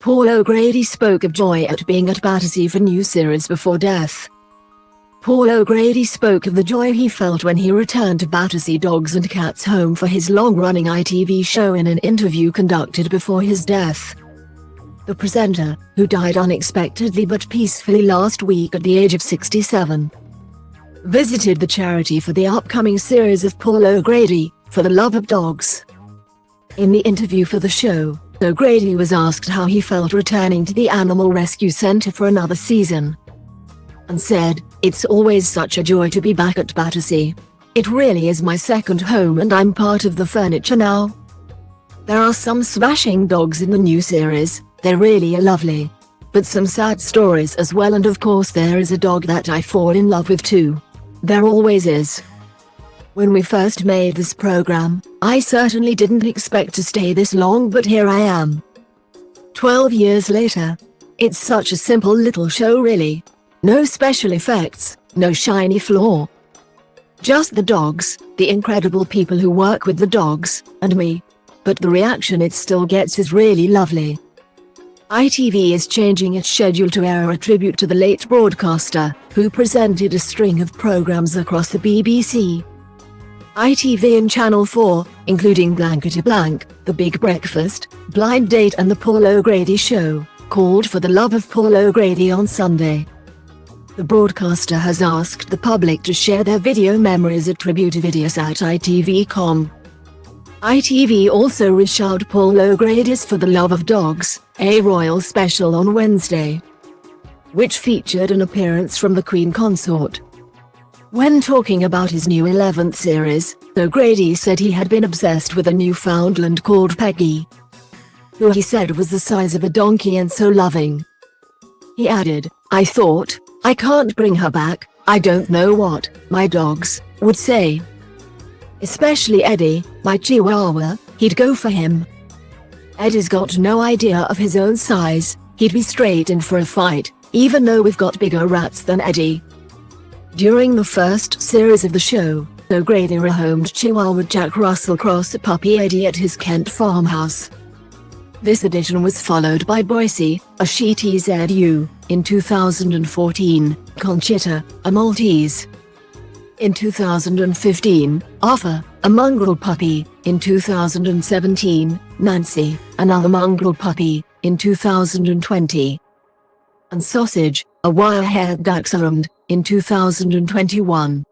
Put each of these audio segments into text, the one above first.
Paul O'Grady spoke of joy at being at Battersea for new series before death. Paul O'Grady spoke of the joy he felt when he returned to Battersea Dogs and Cats Home for his long-running ITV show in an interview conducted before his death. The presenter, who died unexpectedly but peacefully last week at the age of 67, visited the charity for the upcoming series of Paul O'Grady, For the Love of Dogs. In the interview for the show, O'Grady was asked how he felt returning to the Animal Rescue Centre for another season, and said, "It's always such a joy to be back at Battersea. It really is my second home and I'm part of the furniture now. There are some smashing dogs in the new series, they really are lovely. But some sad stories as well, and of course there is a dog that I fall in love with too. There always is. When we first made this program, I certainly didn't expect to stay this long, but here I am. 12 years later. It's such a simple little show really. No special effects, no shiny floor. Just the dogs, the incredible people who work with the dogs, and me. But the reaction it still gets is really lovely." ITV is changing its schedule to air a tribute to the late broadcaster, who presented a string of programs across the BBC, ITV and Channel 4, including Blankety Blank, The Big Breakfast, Blind Date and The Paul O'Grady Show, called For the Love of Paul O'Grady on Sunday. The broadcaster has asked the public to share their video memories at tribute videos at ITV.com. ITV also reshout Paul O'Grady's For the Love of Dogs, a royal special on Wednesday, which featured an appearance from the Queen Consort. When talking about his new 11th series, O'Grady said he had been obsessed with a Newfoundland called Peggy, who he said was the size of a donkey and so loving. He added, "I thought, I can't bring her back, I don't know what my dogs would say. Especially Eddie, my Chihuahua, he'd go for him. Eddie's got no idea of his own size, he'd be straight in for a fight, even though we've got bigger rats than Eddie." During the first series of the show, O'Grady rehomed Chihuahua Jack Russell Cross puppy Eddie at his Kent farmhouse. This edition was followed by Boise, a Shih Tzu, in 2014, Conchita, a Maltese. In 2015, Arthur, a mongrel puppy. In 2017, Nancy, another mongrel puppy. In 2020, and Sausage, a wire-haired dachshund, in 2021.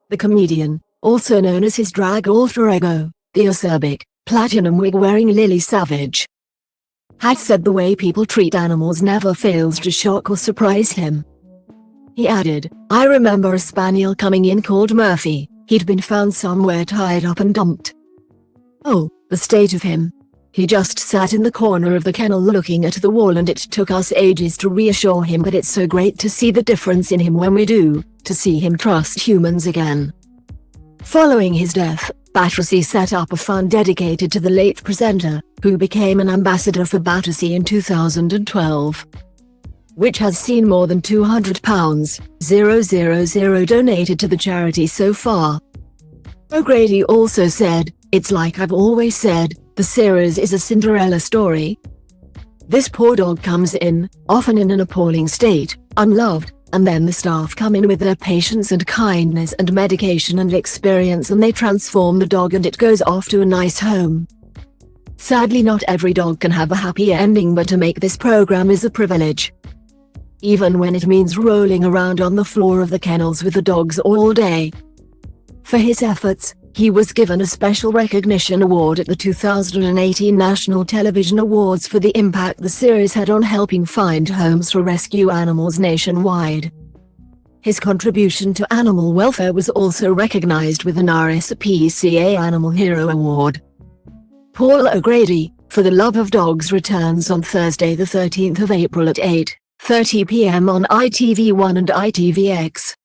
The comedian, also known as his drag alter ego, the acerbic, platinum wig-wearing Lily Savage, had said the way people treat animals never fails to shock or surprise him. He added, "I remember a spaniel coming in called Murphy. He'd been found somewhere tied up and dumped. Oh, the state of him. He just sat in the corner of the kennel looking at the wall, and it took us ages to reassure him, but it's so great to see the difference in him when we do, to see him trust humans again." Following his death, Battersea set up a fund dedicated to the late presenter, who became an ambassador for Battersea in 2012, which has seen more than £200,000 donated to the charity so far. O'Grady also said, "It's like I've always said, the series is a Cinderella story. This poor dog comes in, often in an appalling state, unloved, and then the staff come in with their patience and kindness and medication and experience, and they transform the dog and it goes off to a nice home. Sadly, not every dog can have a happy ending, but to make this program is a privilege. Even when it means rolling around on the floor of the kennels with the dogs all day." For his efforts, he was given a special recognition award at the 2018 National Television Awards for the impact the series had on helping find homes for rescue animals nationwide. His contribution to animal welfare was also recognized with an RSPCA Animal Hero Award. Paul O'Grady, For the Love of Dogs returns on Thursday the 13th of April at 8:30 p.m. on ITV1 and ITVX.